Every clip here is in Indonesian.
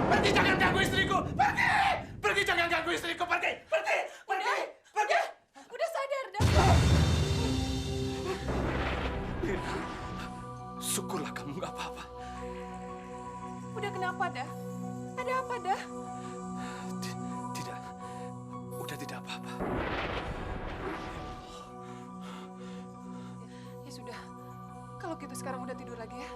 Pergi, jangan ganggu istriku. Pergi, pergi, jangan ganggu istriku. Pergi, pergi, pergi, pergi. Udah sadar, Dah. Lina, syukurlah kamu nggak apa-apa. Udah kenapa, Dah? Ada apa, Dah? Tidak, udah tidak apa-apa. Ya sudah, kalau gitu sekarang udah tidur lagi ya.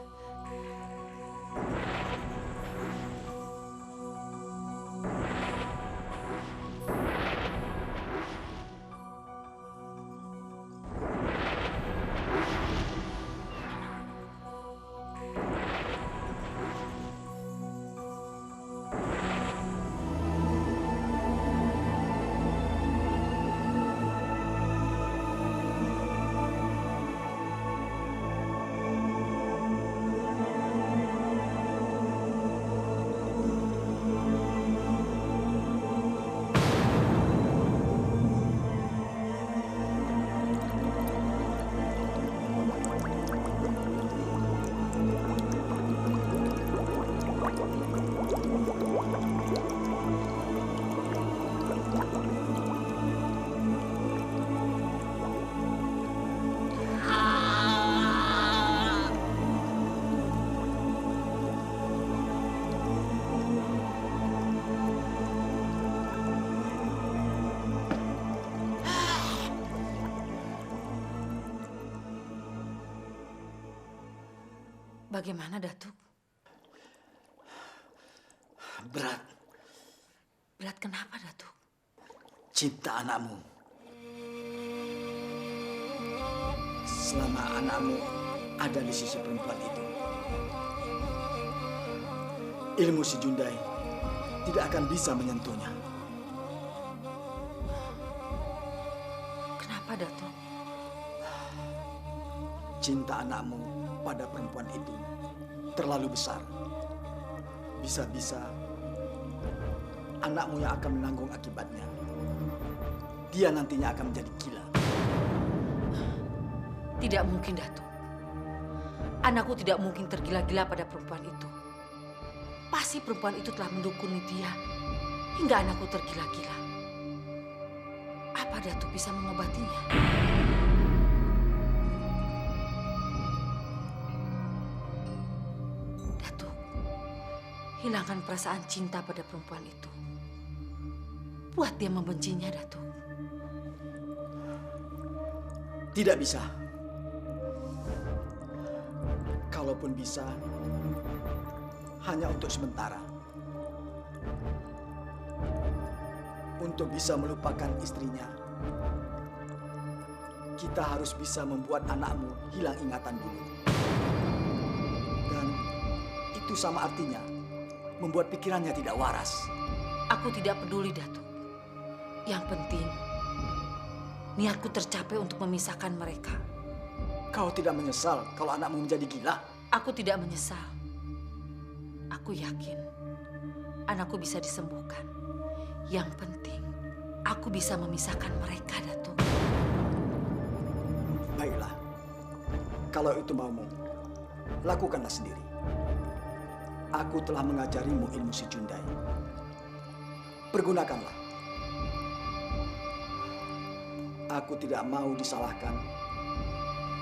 Bagaimana, Datuk? Berat. Berat kenapa, Datuk? Cinta anakmu. Selama anakmu ada di sisi perempuan itu, ilmu si Jundai tidak akan bisa menyentuhnya. Kenapa, Datuk? Cinta anakmu pada perempuan itu terlalu besar. Bisa-bisa anakmu yang akan menanggung akibatnya. Dia nantinya akan menjadi gila. Tidak mungkin, Datuk. Anakku tidak mungkin tergila-gila pada perempuan itu. Pasti perempuan itu telah mendukuni dia hingga anakku tergila-gila. Apa Datuk bisa mengobatinya? Datuk, hilangkan perasaan cinta pada perempuan itu. Buat dia membencinya, Datuk. Tidak bisa. Kalaupun bisa, hanya untuk sementara. Untuk bisa melupakan istrinya, kita harus bisa membuat anakmu hilang ingatan dulu. Dan itu sama artinya membuat pikirannya tidak waras. Aku tidak peduli, Datuk. Yang penting, niatku tercapai untuk memisahkan mereka. Kau tidak menyesal kalau anakmu menjadi gila? Aku tidak menyesal. Aku yakin anakku bisa disembuhkan. Yang penting, aku bisa memisahkan mereka, Datuk. Baiklah, kalau itu maumu, lakukanlah sendiri. Aku telah mengajarimu ilmu si Jundai. Pergunakanlah. Aku tidak mau disalahkan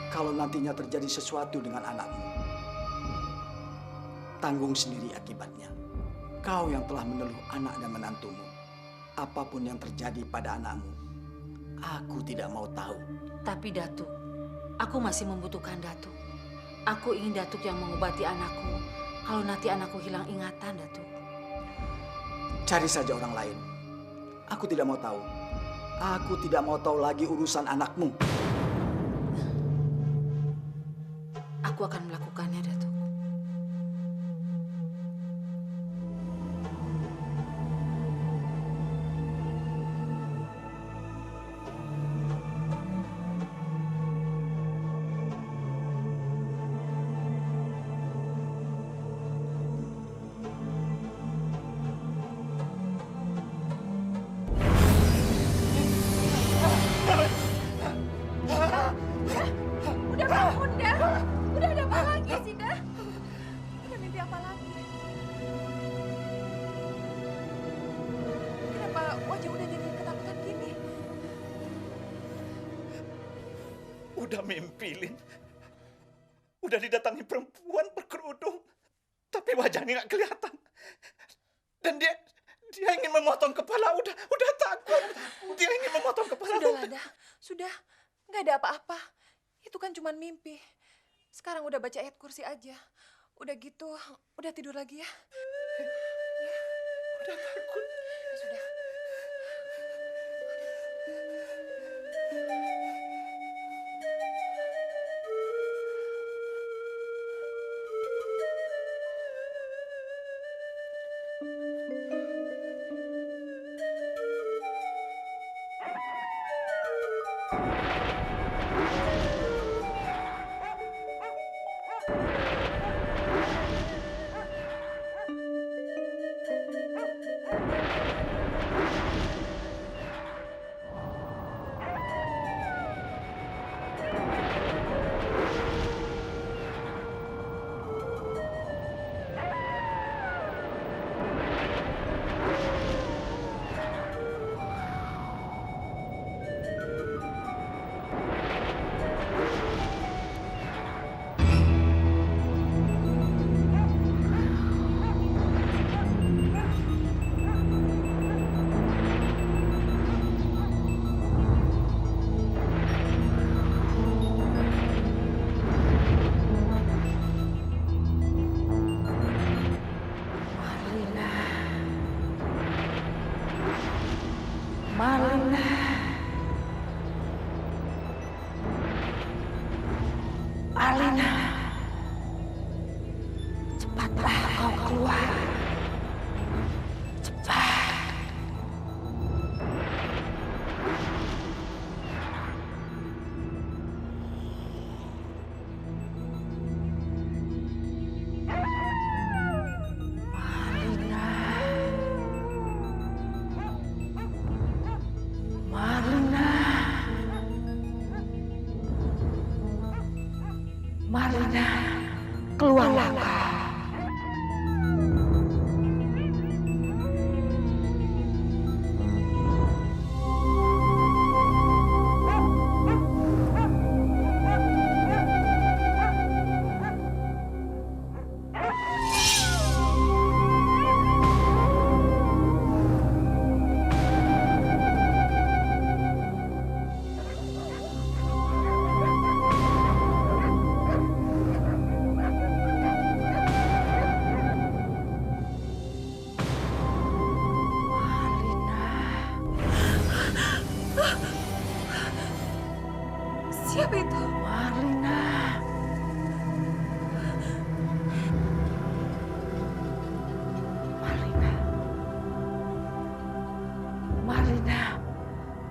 kalau nantinya terjadi sesuatu dengan anakmu. Tanggung sendiri akibatnya. Kau yang telah meneluh anak dan menantumu. Apapun yang terjadi pada anakmu, aku tidak mau tahu. Tapi Datuk, aku masih membutuhkan Datuk. Aku ingin Datuk yang mengobati anakku kalau nanti anakku hilang ingatan, Datuk. Cari saja orang lain. Aku tidak mau tahu. Aku tidak mau tahu lagi urusan anakmu. Aku akan melakukannya, Datuk. Udah bangun dah. Udah ada apa lagi sih dah? Udah mimpi apa lagi? Kenapa wajah udah jadi ketakutan gini? Udah mimpi, Lin. Udah didatangi perempuan berkerudung, tapi wajahnya nggak kelihatan. Dan dia ingin memotong kepala. Udah takut. Dia ingin memotong kepala. Sudah dah. Sudah. Nggak ada apa-apa. Itu kan cuma mimpi. Sekarang udah baca ayat kursi aja. Udah gitu, udah tidur lagi ya. Udah takut. Sudah.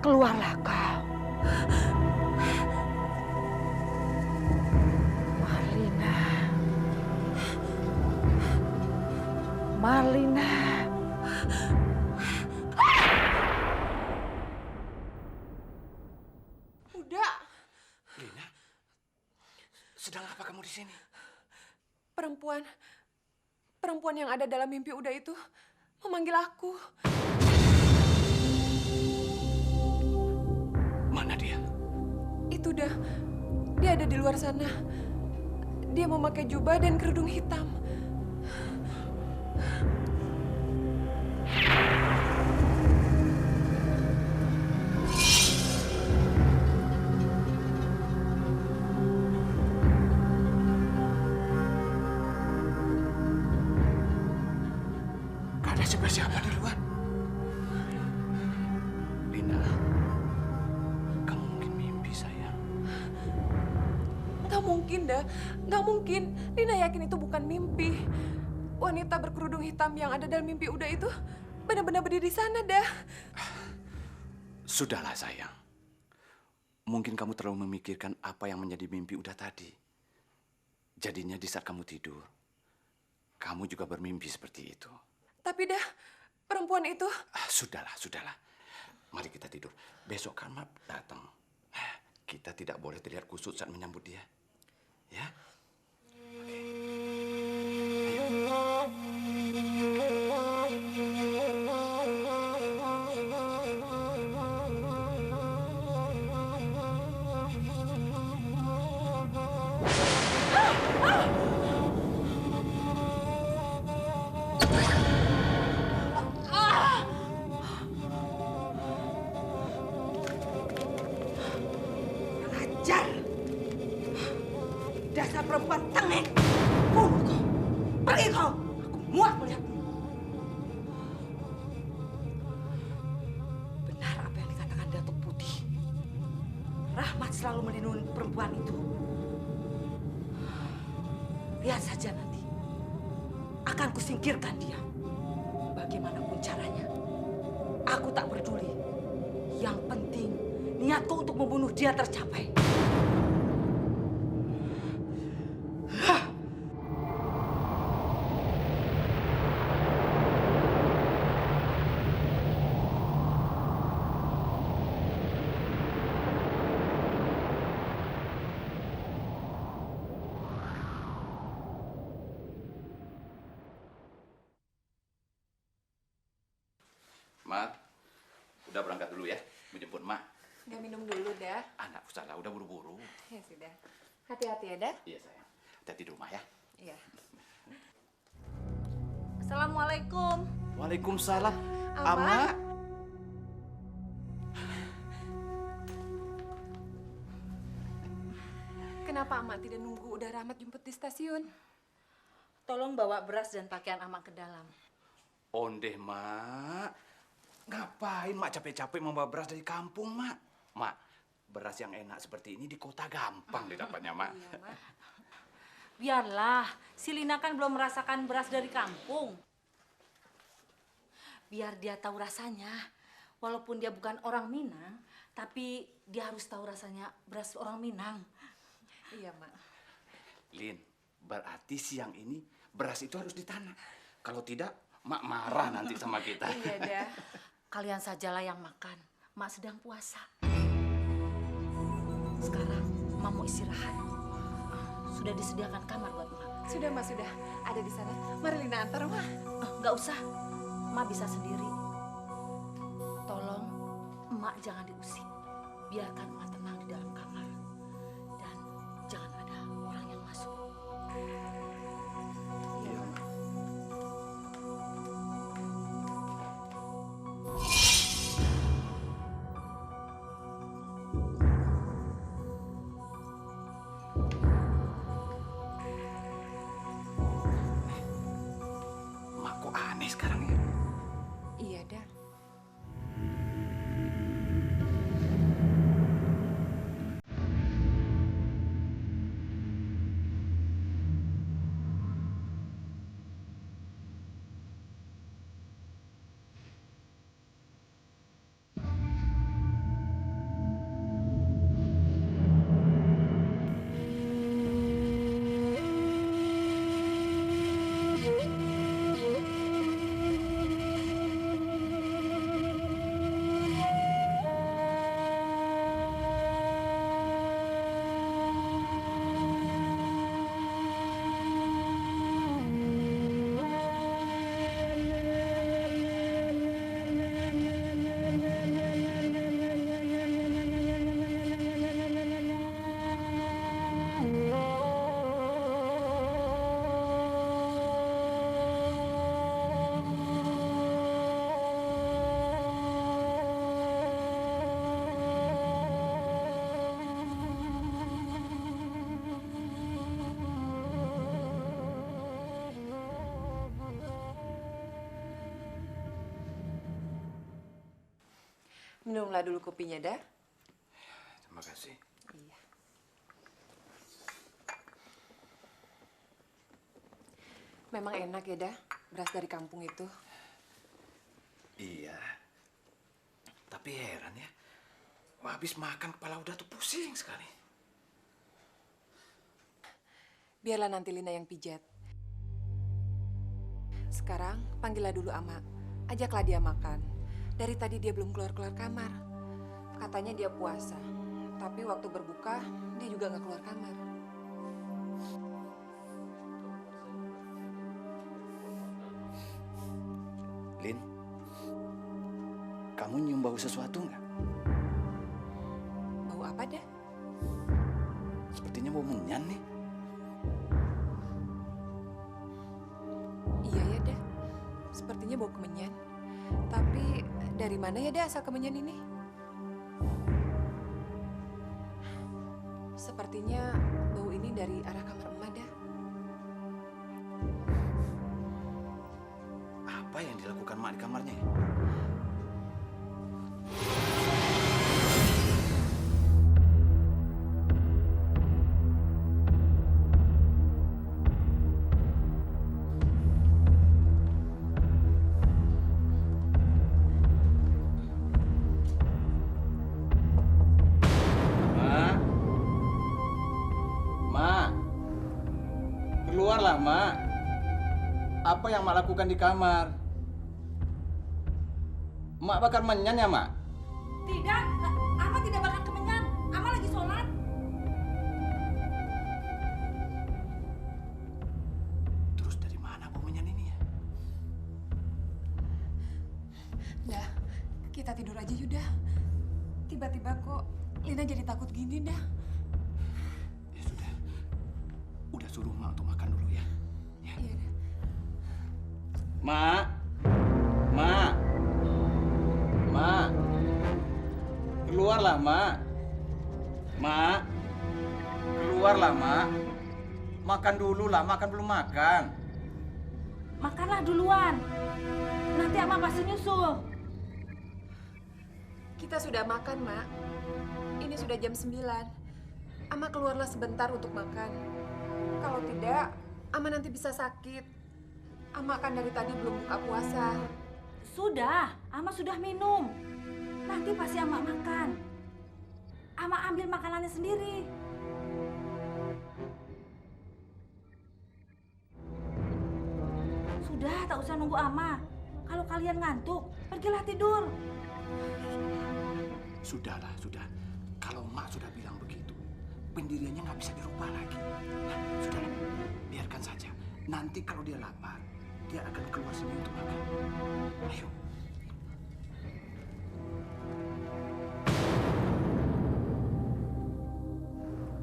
Keluarlah kau. Marlina. Marlina. Udah. Lina, sedang apa kamu di sini? Perempuan yang ada dalam mimpi Uda itu memanggil aku. Mana dia? Itu dah. Dia ada di luar sana. Dia memakai jubah dan kerudung hitam. Gak ada siapa-siapa di luar. Lina, kamu mungkin mimpi sayang. Gak mungkin dah. Gak mungkin. Lina yakin itu bukan mimpi. Wanita berkerudung hitam yang ada dalam mimpi Uda itu benar-benar berdiri di sana dah. Sudahlah sayang. Mungkin kamu terlalu memikirkan apa yang menjadi mimpi Uda tadi. Jadinya di saat kamu tidur, kamu juga bermimpi seperti itu. Tapi dah, perempuan itu... Sudahlah, sudahlah. Mari kita tidur. Besok kan Mak datang. Kita tidak boleh terlihat kusut saat menyambut dia. Ya? Ajar. Dasar perempuan tengik. Bunuh kau. Pergi kau. Aku muak melihatmu. Benar apa yang dikatakan Datuk Putih. Rahmat selalu melindungi perempuan itu. Lihat saja nanti. Akan kusingkirkan dia. Bagaimanapun caranya. Aku tak peduli. Yang penting niatku untuk membunuh dia tercapai. Mak, udah berangkat dulu ya. Menjemput Mak. Gak minum dulu dah. Anak salah, udah buru-buru. Ya sudah. Hati-hati ya dah. Iya sayang. Hati-hati di rumah ya. Iya. Assalamualaikum. Waalaikumsalam. Ama. Kenapa Amak tidak nunggu udah Rahmat jemput di stasiun? Tolong bawa beras dan pakaian Amak ke dalam. Ondeh, Mak. Ngapain Mak capek-capek membawa beras dari kampung, Mak? Mak, beras yang enak seperti ini di kota gampang didapatnya, Mak. Iya, Mak. Biarlah, si Lina kan belum merasakan beras dari kampung. Biar dia tahu rasanya. Walaupun dia bukan orang Minang, tapi dia harus tahu rasanya beras orang Minang. Iya, Mak. Lin, berarti siang ini beras itu harus ditanam. Kalau tidak, Mak marah nanti sama kita. Iya dah. Kalian sajalah yang makan. Mak sedang puasa. Sekarang, Mak mau istirahat. Sudah disediakan kamar buat Mak. Sudah, Mak, sudah. Ada di sana. Mari Lina antar, Mak. Nggak usah. Mak bisa sendiri. Tolong, Mak jangan diusik. Biarkan Mak tenang di dalam kamar. Dan jangan ada orang yang masuk. Iya, Mak. Mak kok aneh sekarang ya? Iya dah. Minumlah dulu kopinya, dah. Terima kasih. Iya. Memang enak ya, dah, beras dari kampung itu. Iya. Tapi heran ya. Wah, habis makan kepala udah tuh pusing sekali. Biarlah nanti Lina yang pijat. Sekarang panggillah dulu Ama. Ajaklah dia makan. Dari tadi dia belum keluar-keluar kamar. Katanya dia puasa. Tapi waktu berbuka, dia juga nggak keluar kamar. Lin, kamu nyium bau sesuatu nggak? Bau apa, dah? Sepertinya bau menyan nih. Iya ya, dah. Sepertinya bau kemenyan. Tapi dari mana ya, dah, asal kemenyan ini? Sepertinya bau ini dari arah kamar emak, dah. Apa yang dilakukan mak di kamarnya ya? Mak. Mak. Keluarlah, Mak. Apa yang Mak lakukan di kamar? Mak bakar menyan ya, Mak? Tidak, Ama tidak bakal kemenyan. Ama lagi sholat. Terus dari mana bau menyan ini ya? Dah, kita tidur aja, Yuda. Tiba-tiba kok Lina jadi takut gini, dah. Ya sudah. Udah suruh Mak untuk makan dulu ya. Ya. Iya, dah. Mak. Mak. Mak. Keluarlah, Mak. Mak. Keluarlah, Mak. Makan dulu lah, makan belum makan. Makanlah duluan. Nanti Ama pasti nyusul. Kita sudah makan, Mak. Ini sudah jam 9. Ama keluarlah sebentar untuk makan. Kalau tidak, Ama nanti bisa sakit. Ama kan dari tadi belum buka puasa. Sudah, Ama sudah minum. Nanti pasti Ama makan. Ama ambil makanannya sendiri. Sudah, tak usah nunggu Ama. Kalau kalian ngantuk, pergilah tidur. Sudahlah, sudah. Kalau Mak sudah bilang begitu, pendiriannya nggak bisa dirubah lagi. Nah, sudahlah, biarkan saja. Nanti kalau dia lapar, dia akan keluar sendiri untuk makan. Ayo.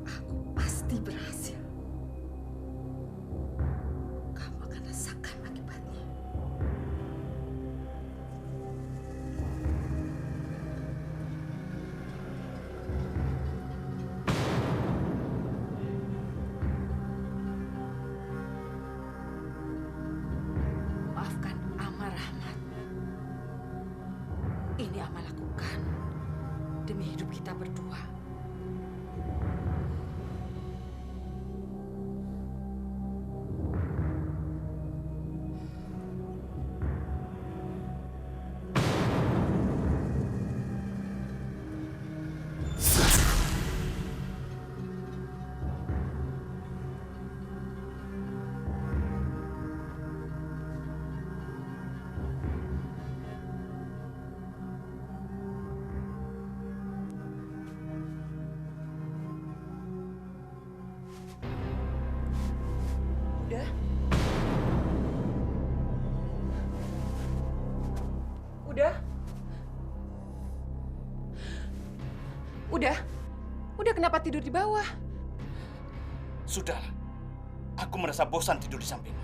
Aku pasti berhasil. Kamu akan rasakan akibatnya. Maafkan Ama, Rahmat. Ini Ama lakukan demi hidup kita berdua. Udah? Udah? Udah? Udah kenapa tidur di bawah? Sudahlah. Aku merasa bosan tidur di sampingmu.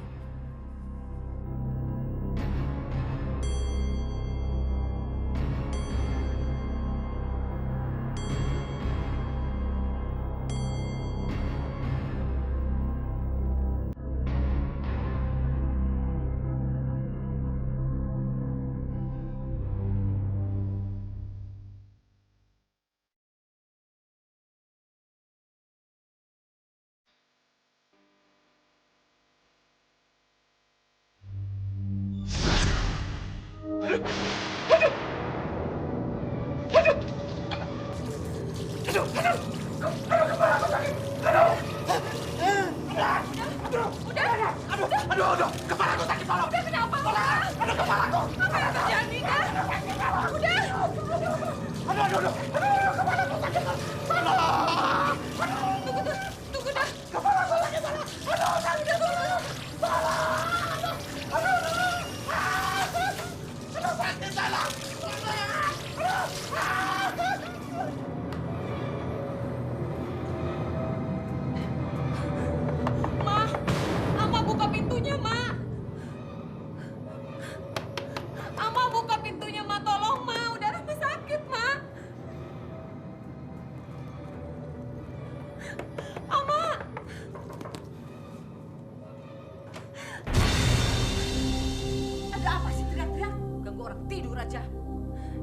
Ma, Ama buka pintunya, Ma. Ama buka pintunya, Ma. Tolong, Ma. Udah Rahma sakit, Ma. Ama. Ada apa sih teriak-teriak? Ganggu orang tidur aja.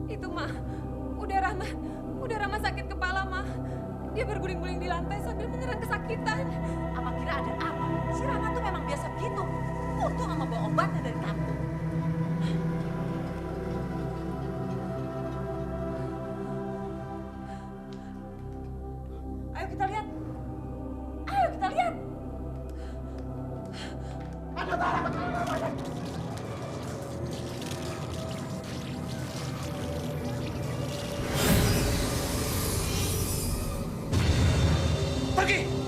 Itu, Ma. Udah Rahma sakit kepala, Ma. Dia berguling-guling di lantai sambil menyerang kesakitan. Ama kira ada apa? Si Rama tuh memang biasa begitu. Untung Ama bawa obatnya dari kampung. Ayo kita lihat. Ayo kita lihat.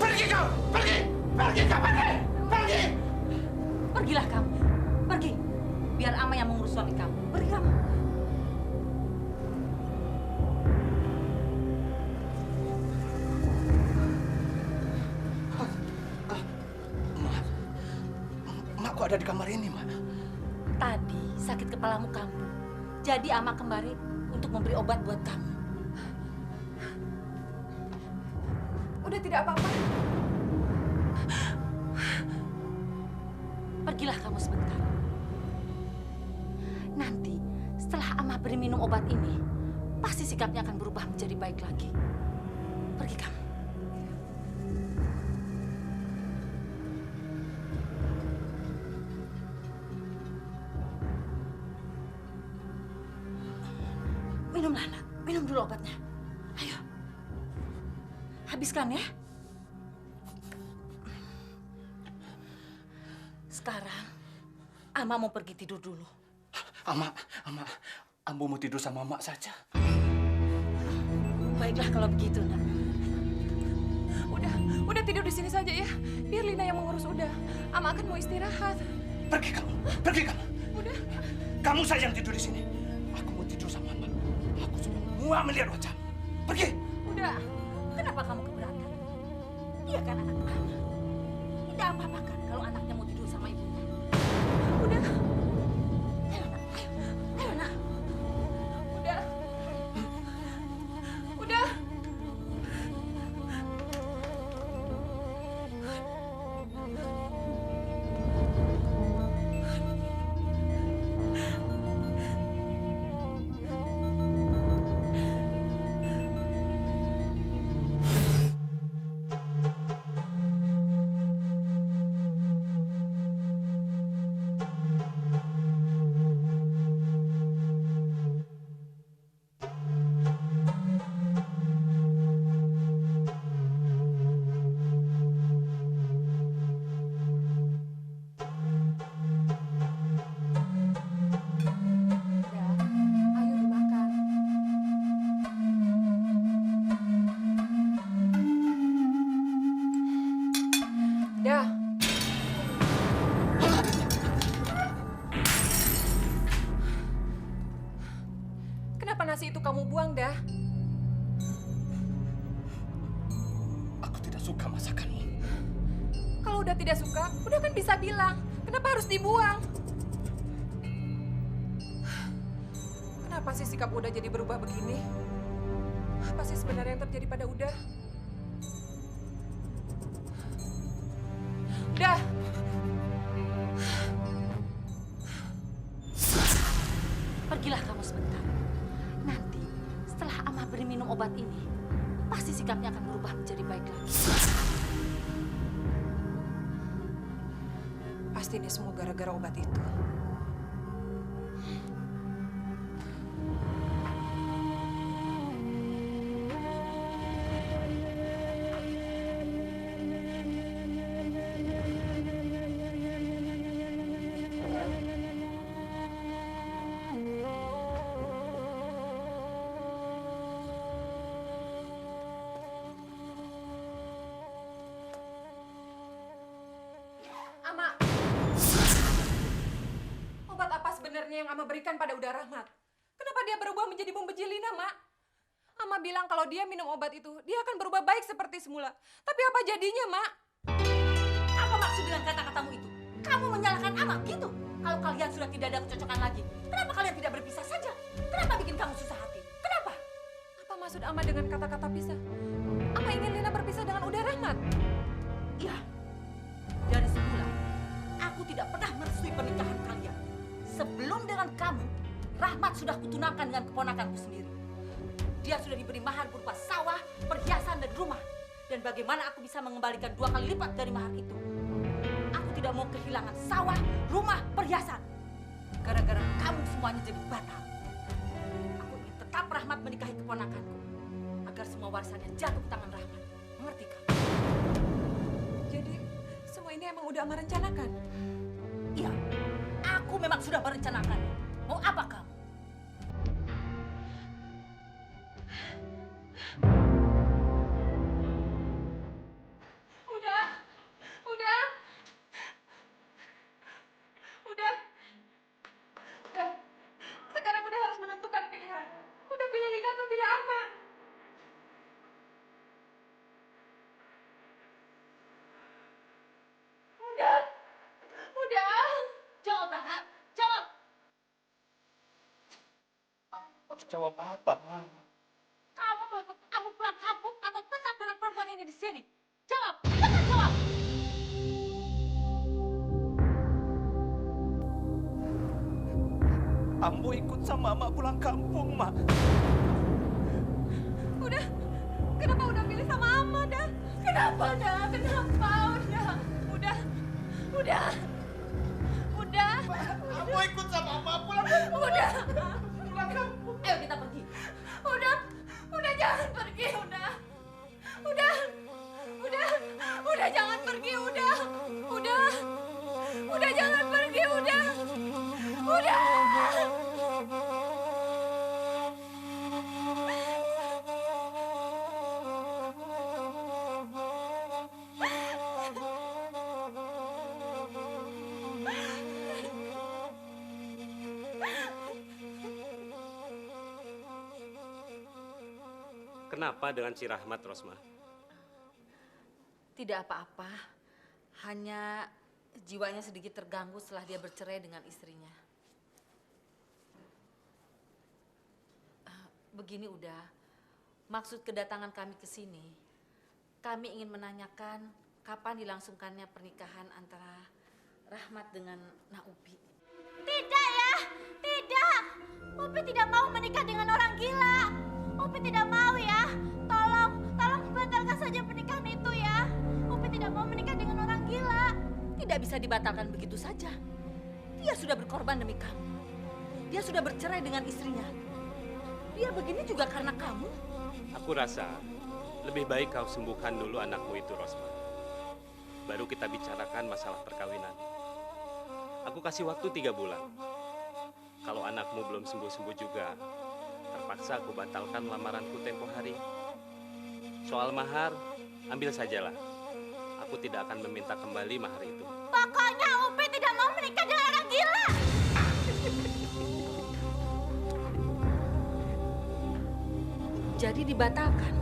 Pergi kau! Pergi! Pergi kau, pergi! Pergi! Pergilah kamu. Pergi. Biar Ama yang mengurus suami kamu. Pergi kamu. Mak kok ada di kamar ini, Mak? Tadi sakit kepalamu kambuh. Jadi Ama kembali untuk memberi obat buat kamu. Udah tidak apa-apa. Pergilah kamu sebentar. Nanti setelah Ama beri minum obat ini, pasti sikapnya akan berubah menjadi baik lagi. Pergi kamu. Minumlah, nak. Minum dulu obatnya. Ayo. Habiskan ya. Sekarang, Ama mau pergi tidur dulu. Ama, Ambo mau tidur sama Mak saja. Baiklah kalau begitu, nak. Udah tidur di sini saja ya. Biar Lina yang mengurus Uda. Ama akan mau istirahat. Pergi kamu, pergi kamu. Udah. Kamu saja yang tidur di sini. Aku mau tidur sama Mak. Aku sudah muak melihat wajahmu. Pergi. Udah, kenapa kamu keberatan? Dia kan anak Ama. Tidak apa-apa kan kalau anaknya mau tidur sama ibunya. Udah. Ayo, nak. Ayo. Ayo, nak. Udah. Udah. Ayo dimakan. Dah. Kenapa nasi itu kamu buang, Dah? Aku tidak suka masakanmu. Kalau udah tidak suka, udah kan bisa bilang. Kenapa harus dibuang? Kenapa sih sikap Uda jadi berubah begini? Apa sih sebenarnya yang terjadi pada Uda? Udah. Pergilah kamu sebentar. Nanti setelah Ama beri minum obat ini, pasti sikapnya akan berubah menjadi baik lagi. Pasti ini semua gara-gara obat itu. Ama, obat apa sebenarnya yang Ama berikan pada Uda Rahmat? Kenapa dia berubah menjadi pembejilina, Mak? Ama bilang kalau dia minum obat itu, dia akan berubah baik seperti semula. Tapi apa jadinya, Mak? Apa maksud dengan kata-katamu itu? Kamu menyalahkan Ama, gitu? Kalau kalian sudah tidak ada kecocokan lagi, kenapa kalian tidak berpisah saja? Kenapa bikin kamu susah hati? Kenapa? Apa maksud Ama dengan kata-kata pisah? Ama ingin Lina berpisah dengan Uda Rahmat. Iya, dari semula aku tidak pernah merestui pernikahan kalian. Sebelum dengan kamu, Rahmat sudah kutunangkan dengan keponakanku sendiri. Dia sudah diberi mahar berupa sawah, perhiasan, dan rumah. Dan bagaimana aku bisa mengembalikan 2 kali lipat dari mahar itu? Aku tidak mau kehilangan sawah, rumah, perhiasan. Gara-gara kamu semuanya jadi batal. Aku ingin tetap Rahmat menikahi keponakanku. Agar semua warisannya jatuh ke tangan Rahmat. Mengerti kamu? Jadi, semua ini emang udah Ama rencanakan? Iya, aku memang sudah merencanakannya. Mau apa kamu? Udah. Sekarang udah harus menentukan pilihan. Udah pilih Lina atau pilih Ama? Udah. Jawab, Rahmat. Jawab. Harus jawab apa, Ma? Kamu pulang kampung atau tetap dengan perempuan ini di sini? Jawab. Cepat jawab. Ambo ikut sama Mak pulang kampung, Mak. Udah. Kenapa udah pilih sama Ama, dah? Kenapa, dah? Kenapa, udah? Udah. Udah. Udah. Ambo ikut sama Mak pulang kampung. Udah. Pulang kampung. Ayo kita pergi. Udah. Udah jangan pergi, udah. Udah. Udah. Udah jangan pergi, udah. Udah. Udah jangan pergi, udah. Udah. Kenapa dengan si Rahmat, Rosma? Tidak apa-apa. Hanya jiwanya sedikit terganggu setelah dia bercerai dengan istrinya. Begini udah, maksud kedatangan kami ke sini, kami ingin menanyakan kapan dilangsungkannya pernikahan antara Rahmat dengan Nak Upi. Tidak ya, tidak. Upi tidak mau menikah dengan orang gila. Upi tidak mau ya. Tolong batalkan saja pernikahan itu ya. Upi tidak mau menikah dengan orang gila. Tidak bisa dibatalkan begitu saja. Dia sudah berkorban demi kamu. Dia sudah bercerai dengan istrinya. Dia begini juga karena kamu. Aku rasa lebih baik kau sembuhkan dulu anakmu itu, Rosma. Baru kita bicarakan masalah perkawinan. Aku kasih waktu 3 bulan. Kalau anakmu belum sembuh-sembuh juga, terpaksa aku batalkan lamaranku tempo hari. Soal mahar, ambil sajalah. Aku tidak akan meminta kembali mahar itu. Pokoknya Upi tidak mau menikah dengan orang gila. Jadi dibatalkan.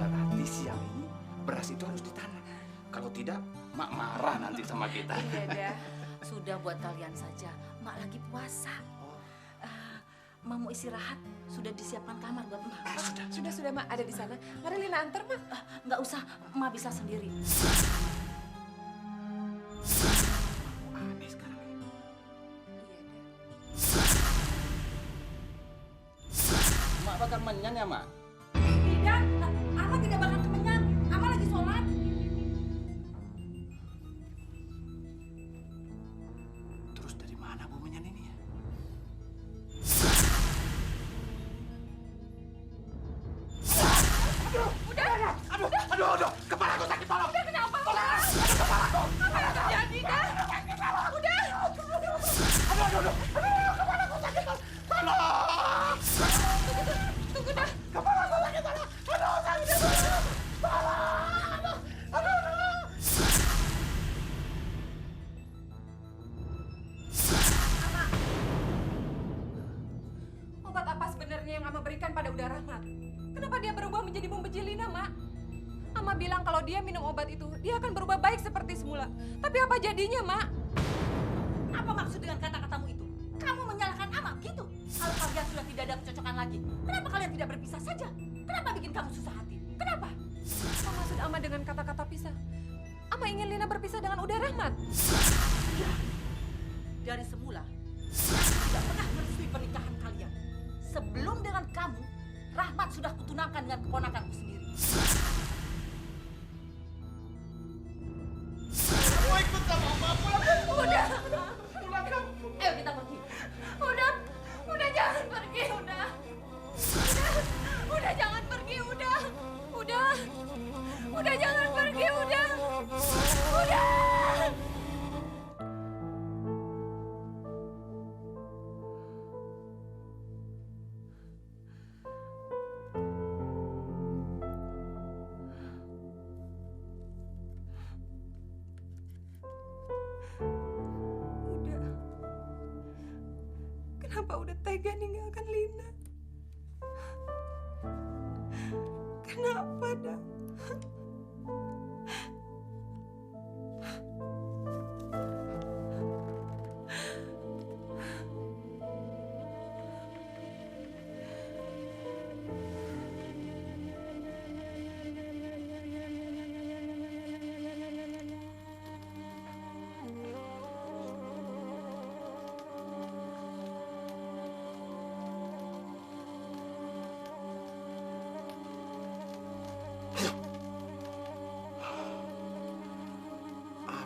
Berarti siang ini beras itu harus ditanam. Kalau tidak, Mak marah nanti sama kita. Iya dah, sudah buat kalian saja. Mak lagi puasa. Mak mau istirahat, sudah disiapkan kamar buat Mak. Sudah, Mak. Ada di sana. Mari Lina antar, Mak. Nggak usah, Mak bisa sendiri. Aneh sekarang ini. Iya, dah. Mak bakal menyan ya, Mak? Tidak, Ama tidak bakal kemenyan. Ama lagi sholat. Terus dari mana Bu menyan ini ya? Aduh, kepalaku sakit, tolong. Udah, kenapa? Tolong. Kepalaku. Apa yang terjadi, dah? Udah. Aduh, kepalaku sakit, tolong. sebenarnya yang Ama berikan pada Uda Rahmat? Kenapa dia berubah menjadi membenci Lina, Mak? Ama bilang kalau dia minum obat itu, dia akan berubah baik seperti semula. Tapi apa jadinya, Mak? Apa maksud dengan kata-katamu itu? Kamu menyalahkan Ama gitu? Kalau kalian sudah tidak ada kecocokan lagi, kenapa kalian tidak berpisah saja? Kenapa bikin kamu susah hati? Kenapa? Apa maksud Ama dengan kata-kata pisah? Ama ingin Lina berpisah dengan Uda Rahmat. Ya, dari semula, saya tidak pernah merestui pernikahan kalian. Sebelum dengan kamu, Rahmat sudah kutunangkan dengan keponakanku sendiri. Mau ikut sama Mama pulang? Udah, Pulang kamu. Ayo kita pergi. udah jangan pergi, udah jangan pergi, udah jangan pergi, udah. Udah. Kenapa udah tega ninggalkan Lina? Kenapa, dah?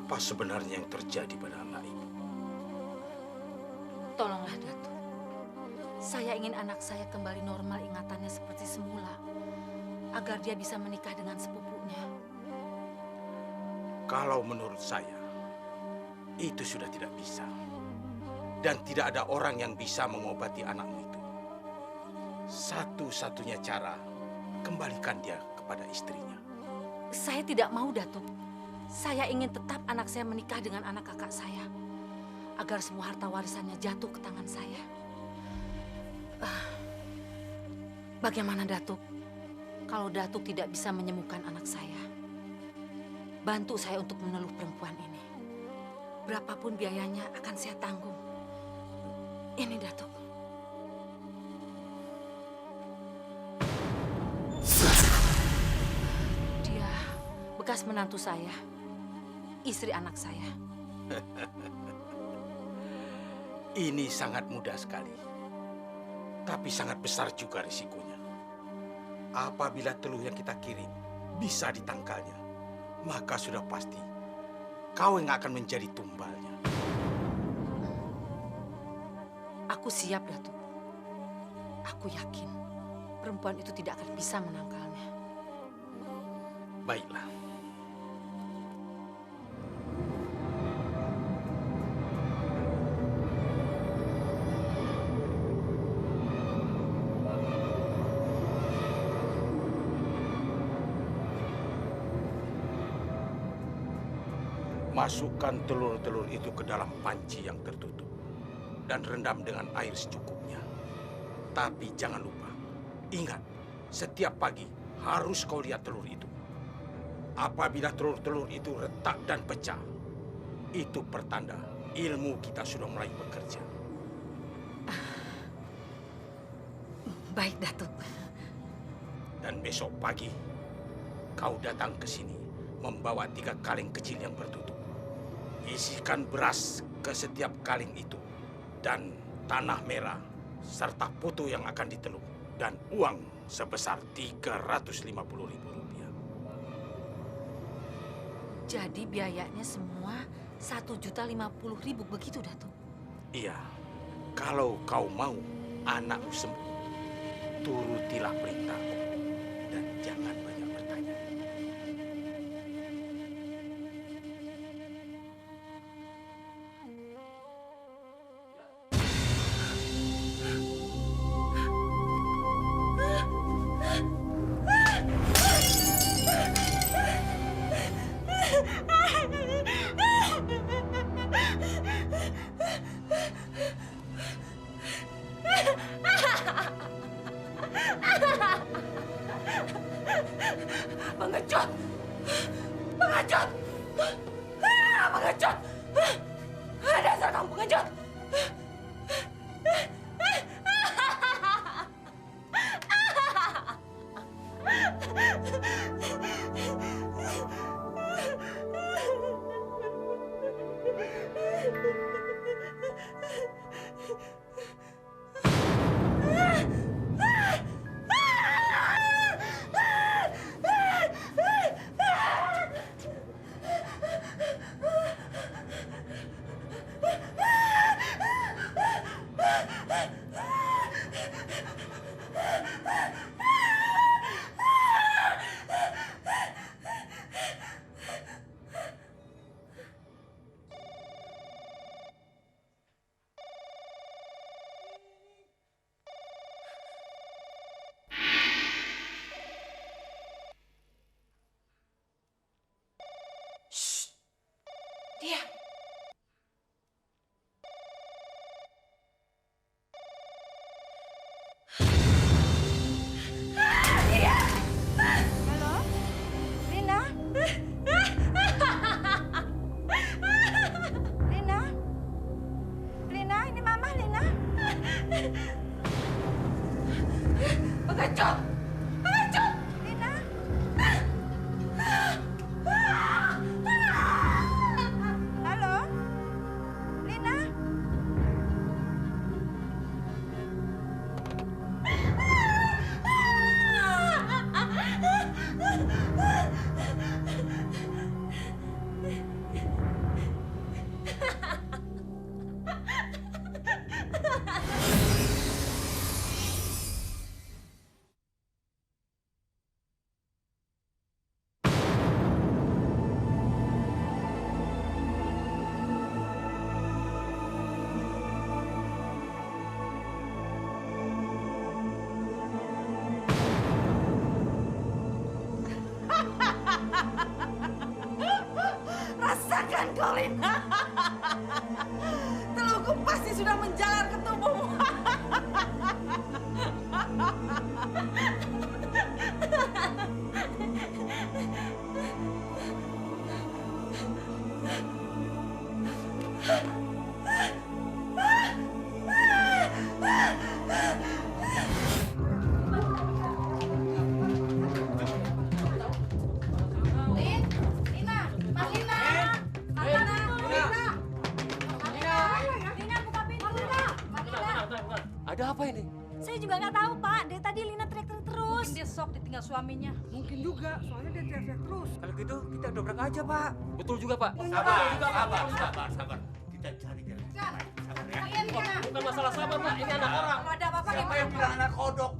Apa sebenarnya yang terjadi pada anak itu? Tolonglah Datuk. Saya ingin anak saya kembali normal ingatannya seperti semula. Agar dia bisa menikah dengan sepupunya. Kalau menurut saya, itu sudah tidak bisa. Dan tidak ada orang yang bisa mengobati anakmu itu. Satu-satunya cara, kembalikan dia kepada istrinya. Saya tidak mau, Datuk. Saya ingin tetap anak saya menikah dengan anak kakak saya. Agar semua harta warisannya jatuh ke tangan saya. Bagaimana, Datuk? Kalau Datuk tidak bisa menyembuhkan anak saya, bantu saya untuk meneluh perempuan ini. Berapapun biayanya akan saya tanggung. Ini, Datuk. Dia bekas menantu saya, istri anak saya. Ini sangat mudah sekali. Tapi sangat besar juga risikonya. Apabila teluh yang kita kirim bisa ditangkalnya, maka sudah pasti kau yang akan menjadi tumbalnya. Aku siap, Datuk. Aku yakin perempuan itu tidak akan bisa menangkalnya. Baiklah. Masukkan telur-telur itu ke dalam panci yang tertutup dan rendam dengan air secukupnya. Tapi jangan lupa, ingat, setiap pagi harus kau lihat telur itu. Apabila telur-telur itu retak dan pecah, itu pertanda ilmu kita sudah mulai bekerja. Baik, Datuk. Dan besok pagi, kau datang ke sini membawa 3 kaleng kecil yang bertutup. Isikan beras ke setiap kaleng itu dan tanah merah serta putu yang akan diteluh dan uang sebesar 350.000 rupiah. Jadi biayanya semua 1.050.000 begitu, Datuk? Iya, kalau kau mau anakmu sembuh, turutilah perintahku dan jangan banyak bertanya. Pengecut! Pengecut! Pengecut! Dasar kamu pengecut! Diam. Halo? Lina? Lina? Lina, ini Mama, Lina. Pengecut! Pengecut! Lina? Halo? Lina? Rasakan kau, Lina. Telugu pasti sudah menjalar ke tubuhmu. Ada apa ini? Saya juga nggak tahu, Pak. Dari tadi Lina teriak-teriak terus. Dia sok ditinggal suaminya. Mungkin juga, soalnya dia teriak-teriak terus. Kalau gitu kita dobrak aja, Pak. Betul juga, Pak. Sabar. Kita cari jalan. Sabar ya. Bukan masalah sabar, Pak. Ini anak orang. Kalau ada apa-apa Siapa yang bilang anak kodok?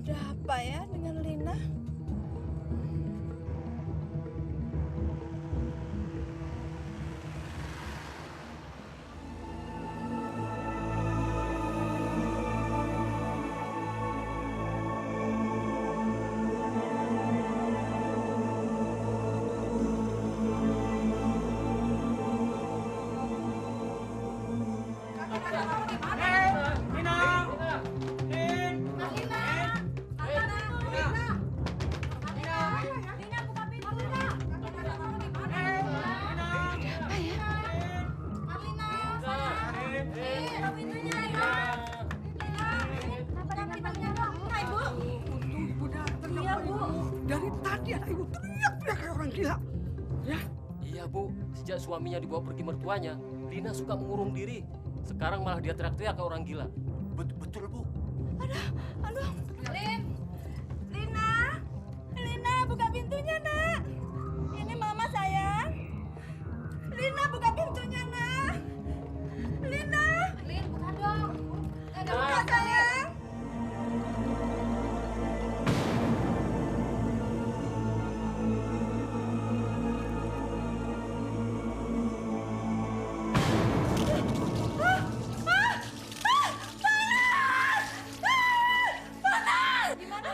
Ada apa ya dengan Lina? Untung ibu datang. Iya, Bu. Dari tadi anak ibu teriak-teriak kayak orang gila. Ya, Iya, Bu. Sejak suaminya dibawa pergi mertuanya, Lina suka mengurung diri. Sekarang malah dia teriak-teriak kayak orang gila. Betul, Bu. Aduh. Lina, buka pintunya, Nak. Ini Mama, sayang. Lina, buka pintunya, Nak. Lina. Lin, buka dong. Buka, sayang. Gimana?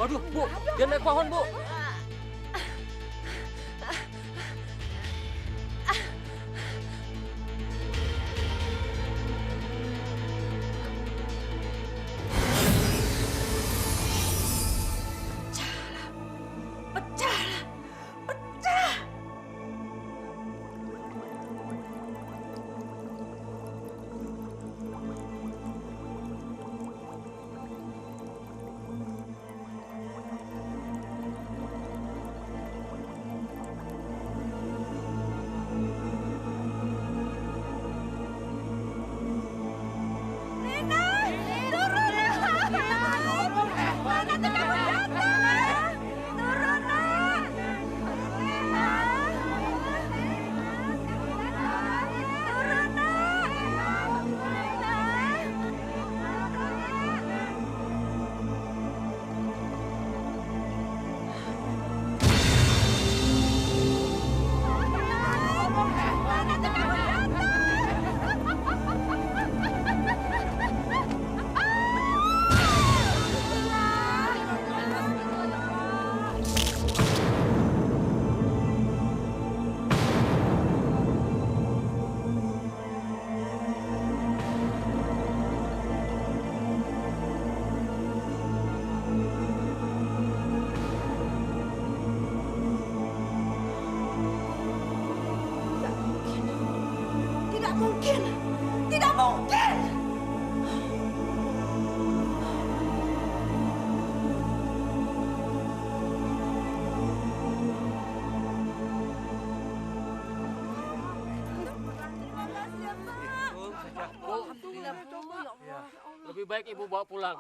Waduh, Bu, dia naik pohon, Bu. Tidak mungkin! Tidak mungkin! Lebih baik Ibu bawa pulang.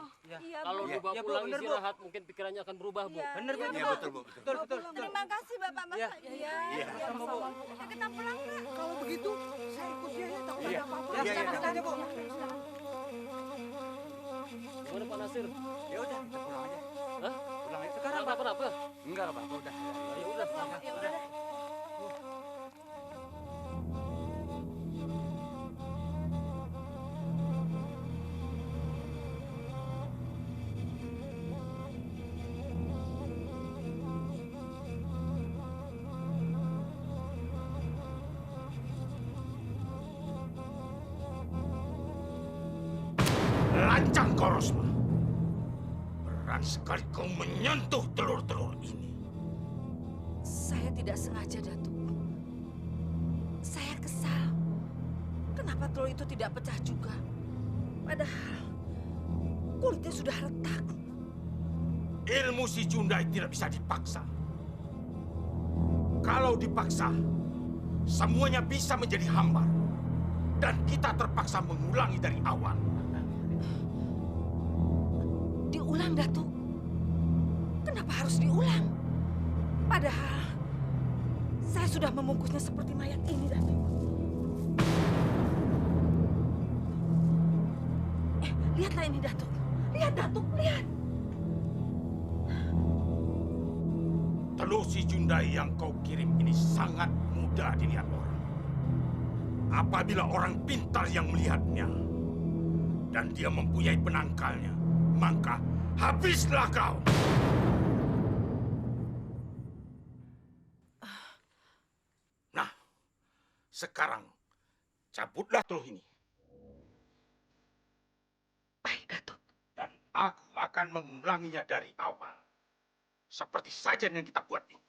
Kalau dibawa pulang istirahat, mungkin pikirannya akan berubah, Bu. Bener, Bu. Iya, betul, Bu. Betul. Terima kasih Bapak Mas. Iya, sama-sama, Bu. Kita pulang, Kak. Kalau begitu, saya ikut dia ya, takut Iya. ada apa-apa. Iya, iya. Sekarang aja, Bu. Gimana Pak Nasir? Ya udah, kita pulang aja. Hah? Pulang aja. Sekarang apa-apa? Enggak apa-apa, udah. Ya udah. Ya udah. Lancang kau, Rosma. Berani sekali kau menyentuh telur-telur ini. Saya tidak sengaja, Datuk. Saya kesal. Kenapa telur itu tidak pecah juga? Padahal kulitnya sudah retak. Ilmu si Jundai tidak bisa dipaksa. Kalau dipaksa, semuanya bisa menjadi hambar. Dan kita terpaksa mengulangi dari awal. Diulang, Datuk. Kenapa harus diulang? Padahal saya sudah membungkusnya seperti mayat ini, Datuk. Lihatlah ini, Datuk. Lihat, Datuk, lihat. Telur si Jundai yang kau kirim ini sangat mudah dilihat orang. Apabila orang pintar yang melihatnya dan dia mempunyai penangkalnya, maka habislah kau. Nah, sekarang cabutlah telur ini. Baik, Datuk. Dan aku akan mengulanginya dari awal. Seperti sajian yang kita buat ini.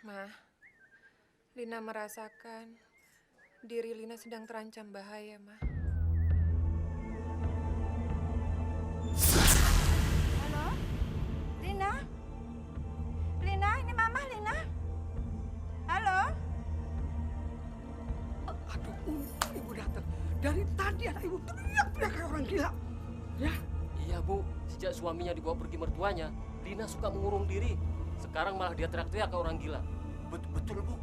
Ma, Lina merasakan diri Lina sedang terancam bahaya, Ma. Halo? Lina? Lina, ini Mama Lina. Halo? Aduh, ibu datang. Dari tadi anak ibu teriak-teriak kayak orang gila. Ya, Iya Bu, sejak suaminya dibawa pergi mertuanya, Lina suka mengurung diri. Sekarang malah dia teriak-teriak kayak orang gila. Betul, Bu.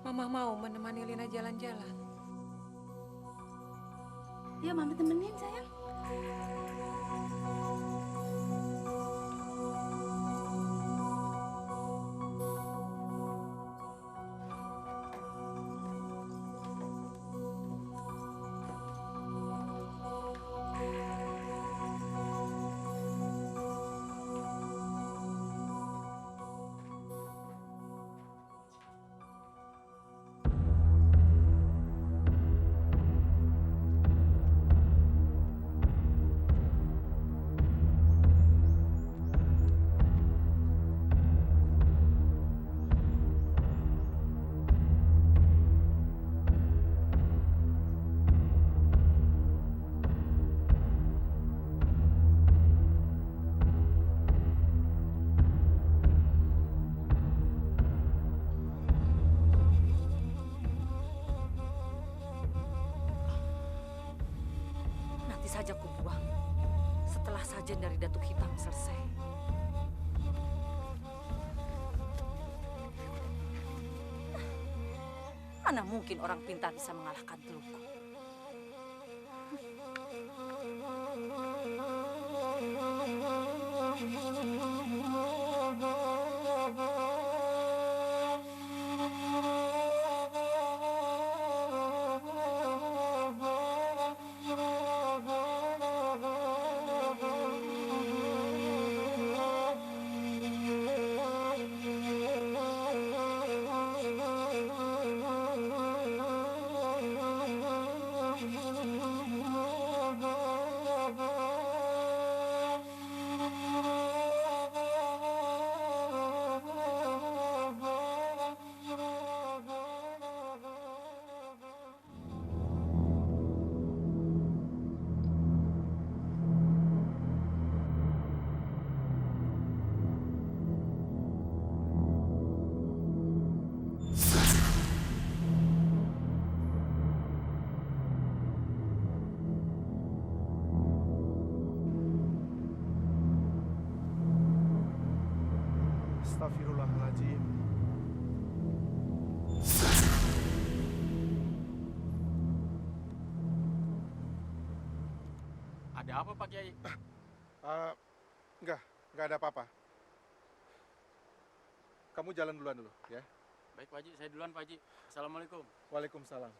Mama mau menemani Lina jalan-jalan. Ya, Mama temenin sayang. Nanti saja ku buang. Setelah sajen dari Datuk Hitam selesai. Mana mungkin orang pintar bisa mengalahkan telukku. Astagfirullahaladzim. Ada apa Pak Kiai? Enggak ada apa-apa. Kamu jalan duluan dulu, ya. Baik Pak Haji, saya duluan Pak Haji. Assalamualaikum. Waalaikumsalam.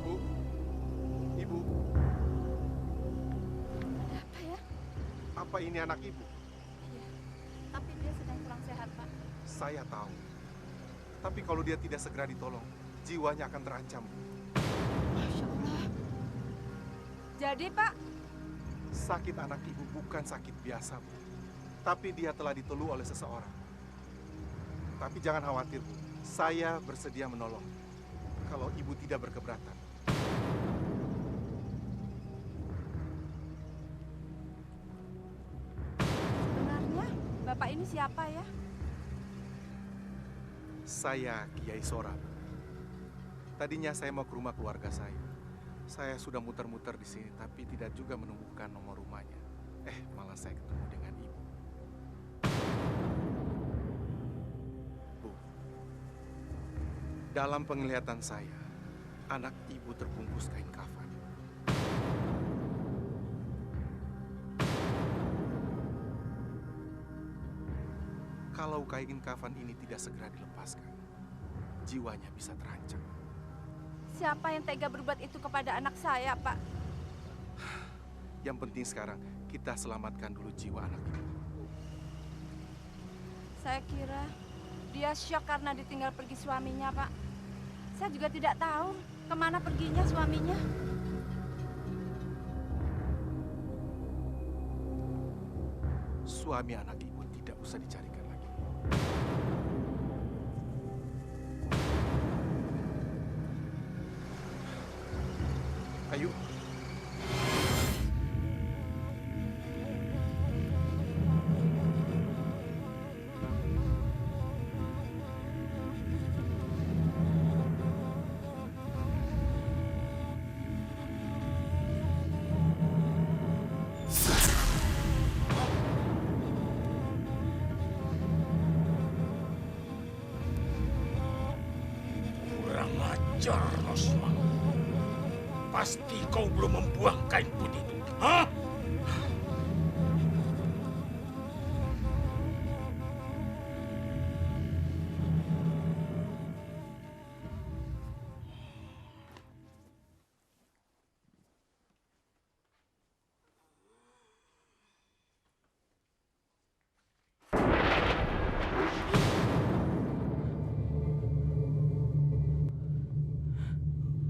Bu, Ibu, Apa ya? apa ini anak Ibu? Tapi dia sedang kurang sehat, Pak. Saya tahu. Tapi kalau dia tidak segera ditolong, jiwanya akan terancam. Masya Allah. Jadi, Pak, Sakit anak Ibu bukan sakit biasa, Bu. Tapi dia telah ditelu oleh seseorang. Tapi jangan khawatir, Bu. Saya bersedia menolong. Kalau Ibu tidak berkeberatan. sebenarnya Bapak ini siapa ya? Saya Kiai Sora. Tadinya saya mau ke rumah keluarga saya. Saya sudah muter-muter di sini, tapi tidak juga menemukan nomor rumahnya. Malah saya ketemu dengan Ibu. Dalam penglihatan saya, anak ibu terbungkus kain kafan. Kalau kain kafan ini tidak segera dilepaskan, jiwanya bisa terancam. Siapa yang tega berbuat itu kepada anak saya, Pak? Yang penting sekarang kita selamatkan dulu jiwa anak ibu. Saya kira dia syok karena ditinggal pergi suaminya, Pak. Saya juga tidak tahu kemana perginya suaminya. Suami anak ibu tidak usah dicarikan lagi. Ayo. Kurang ajar, Rosma. Pasti kau belum membuang kain putih itu. Hah?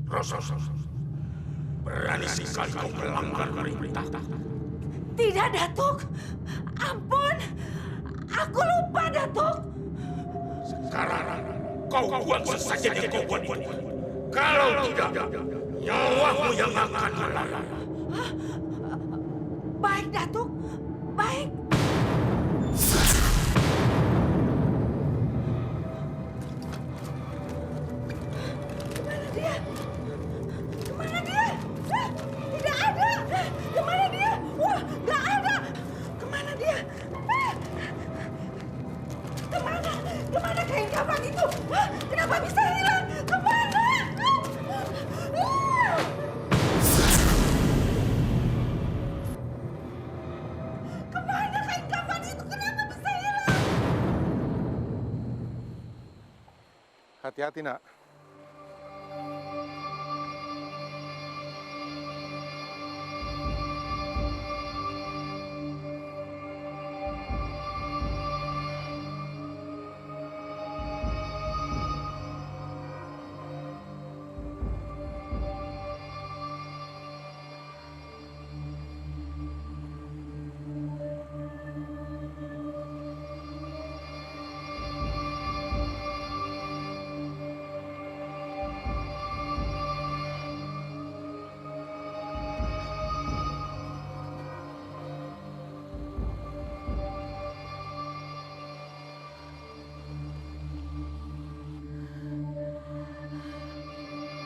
Rosos, berani sekali kau melanggar perintah. Tidak, Datuk. Ampun. Aku lupa, Datuk. Sekarang kau buang sesajen yang kau buat itu. Kalau tidak, nyawamu yang akan melayang. Baik, Datuk. Baik. Kemana dia? Kemana dia? Hah? Tidak ada. Kemana dia? Wah, nggak ada. Kemana dia? Hah? Kemana? Kemana kain kafan itu? Hah? Kenapa bisa hilang? Kemana? Ah! Kemana kain kafan itu? Kenapa bisa hilang? Hati-hati, Nak.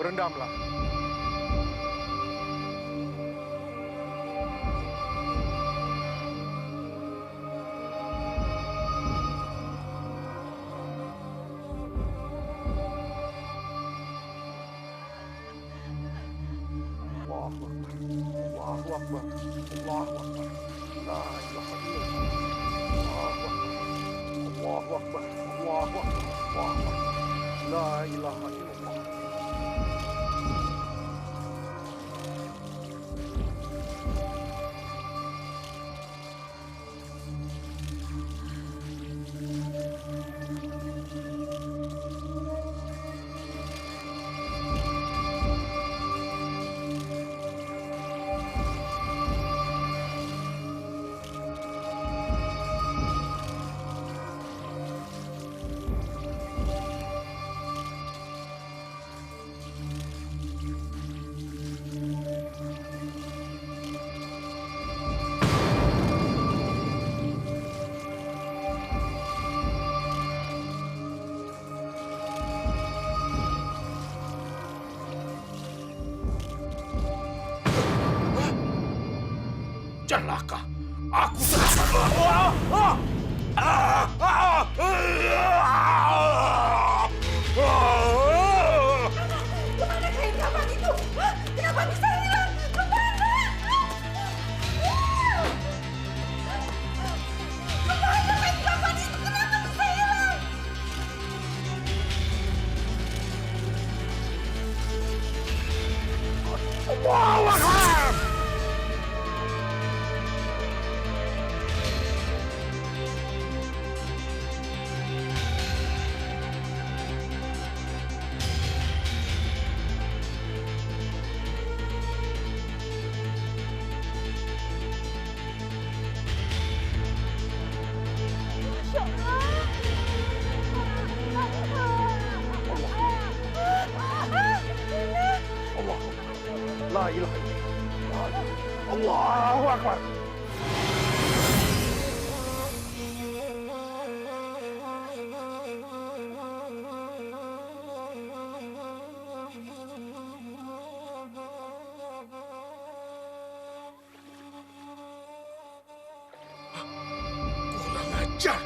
Berendamlah. Allahu Akbar. Allahu Akbar. Allahu Akbar. La ilaha illallah. Allahu Akbar. Allahu Akbar. Allahu Akbar. Allahu Akbar. La ilaha illallah. Celaka, aku telah ilaha illallah. Allahu Akbar. Kurang ajar.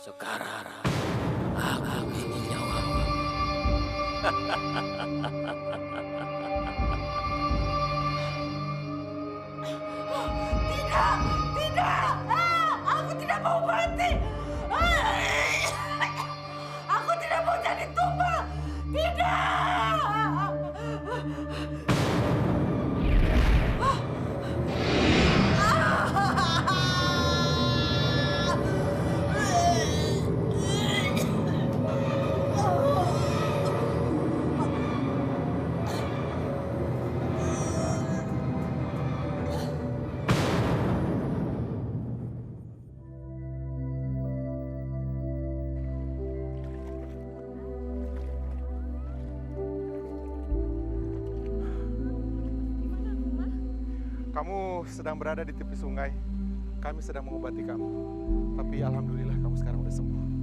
Sekarang aku ingin nyawamu. Tidak, tidak. Aku tidak mau mati. Aku tidak mau jadi tumbal. Tidak. Kamu sedang berada di tepi sungai. Kami sedang mengobati kamu. Tapi alhamdulillah kamu sekarang udah sembuh.